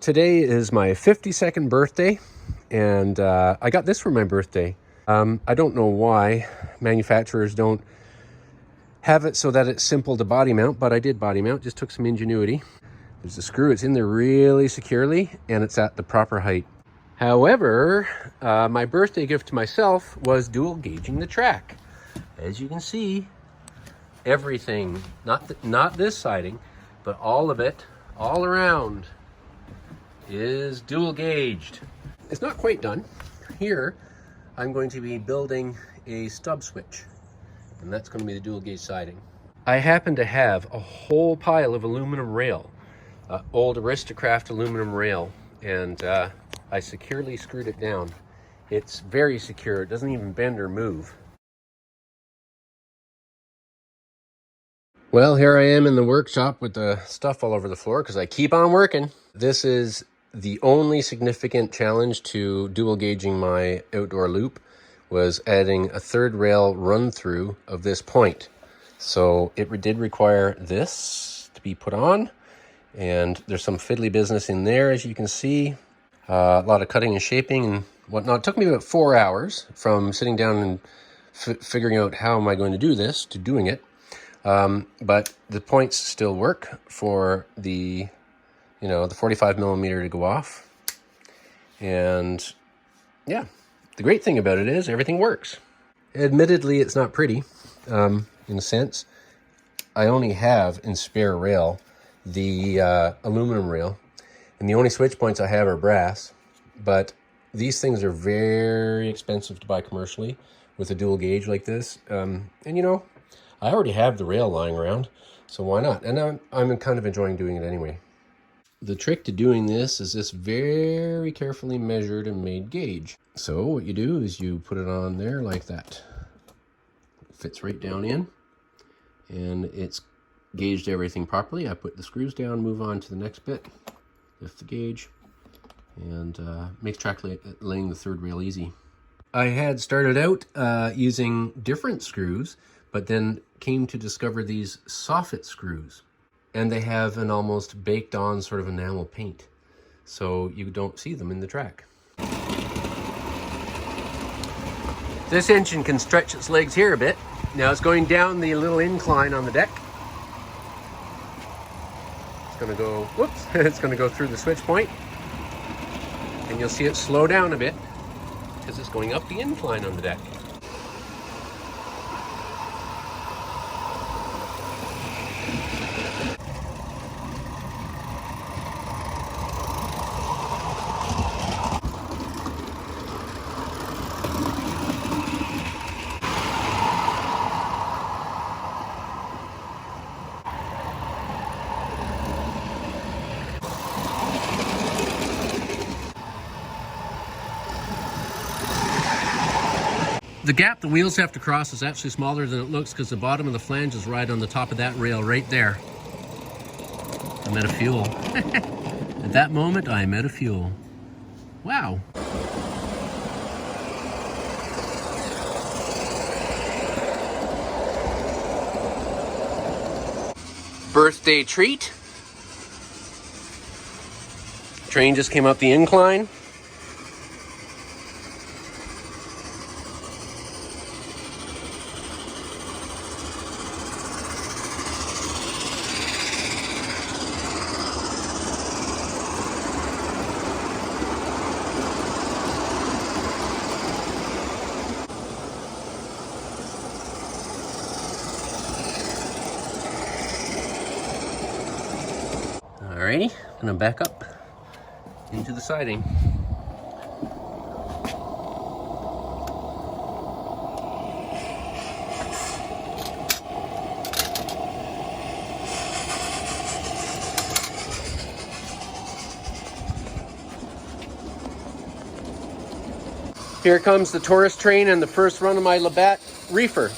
Today is my 52nd birthday, and I got this for my birthday. I don't know why manufacturers don't have it so that it's simple to body mount, but I did body mount, just took some ingenuity. There's a screw, it's in there really securely, and it's at the proper height. However, my birthday gift to myself was dual gauging the track. As you can see, everything, not this siding, but all of it, all around, is dual gauged. It's not quite done. Here, I'm going to be building a stub switch, and that's going to be the dual gauge siding. I happen to have a whole pile of aluminum rail, old Aristo-Craft aluminum rail, and I securely screwed it down. It's very secure, it doesn't even bend or move. Well, here I am in the workshop with the stuff all over the floor because I keep on working. This is the only significant challenge to dual gauging my outdoor loop, was adding a third rail run through of this point. So it did require this to be put on, and there's some fiddly business in there, as you can see. A lot of cutting and shaping and whatnot. It took me about 4 hours from sitting down and figuring out how am I going to do this to doing it. But the points still work for the, the 45 millimeter to go off. And yeah, the great thing about it is everything works. Admittedly, it's not pretty, in a sense. I only have in spare rail the aluminum rail, and the only switch points I have are brass. But these things are very expensive to buy commercially with a dual gauge like this. And I already have the rail lying around, so why not? And I'm kind of enjoying doing it anyway. The trick to doing this is this very carefully measured and made gauge. So what you do is you put it on there like that. It fits right down in, and it's gauged everything properly. I put the screws down, move on to the next bit, lift the gauge, and makes track laying the third rail easy. I had started out using different screws, but then came to discover these soffit screws, and they have an almost baked on sort of enamel paint, so you don't see them in the track. This engine can stretch its legs here a bit. Now it's going down the little incline on the deck. It's gonna go, whoops, it's gonna go through the switch point, and you'll see it slow down a bit because it's going up the incline on the deck. The gap the wheels have to cross is actually smaller than it looks because the bottom of the flange is right on the top of that rail right there. I'm out of fuel. At that moment, I'm out of fuel. Wow. Birthday treat. Train just came up the incline. Alrighty, I'm gonna back up into the siding. Here comes the tourist train and the first run of my Labatt reefer.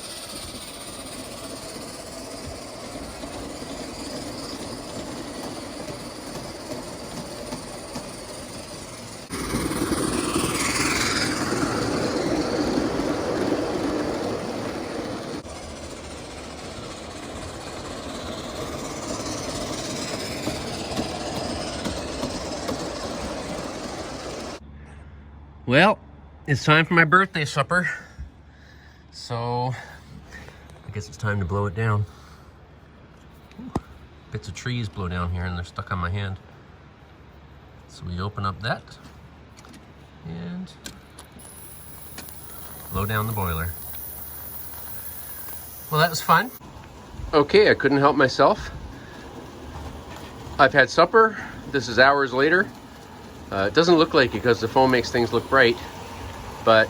Well, it's time for my birthday supper. So, I guess it's time to blow it down. Ooh, bits of trees blow down here and they're stuck on my hand. So we open up that and blow down the boiler. Well, that was fun. Okay, I couldn't help myself. I've had supper. This is hours later. It doesn't look like it because the foam makes things look bright, but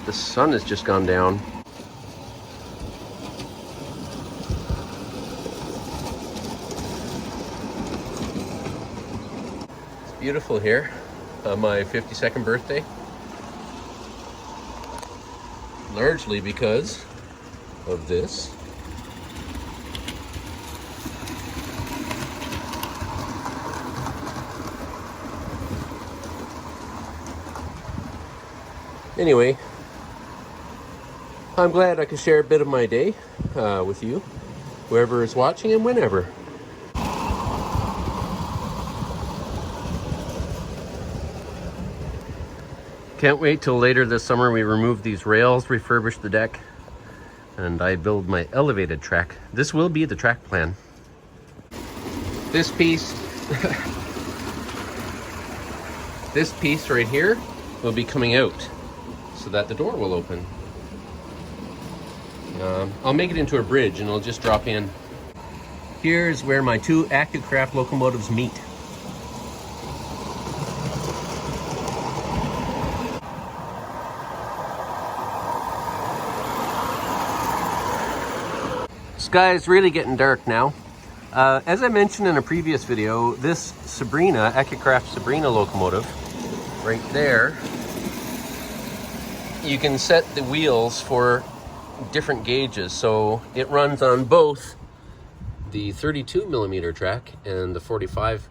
the sun has just gone down. It's beautiful here on my 52nd birthday, largely because of this. Anyway, I'm glad I could share a bit of my day with you, whoever is watching and whenever. Can't wait till later this summer we remove these rails, refurbish the deck, and I build my elevated track. This will be the track plan. This piece, this piece right here will be coming out so that the door will open. I'll make it into a bridge and it'll just drop in. Here's where my two Accucraft locomotives meet. Sky's really getting dark now. As I mentioned in a previous video, this Sabrina, Accucraft Sabrina locomotive, right there, you can set the wheels for different gauges. So it runs on both the 32 millimeter track and the 45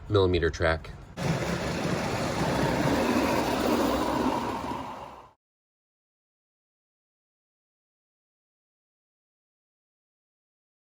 millimeter track.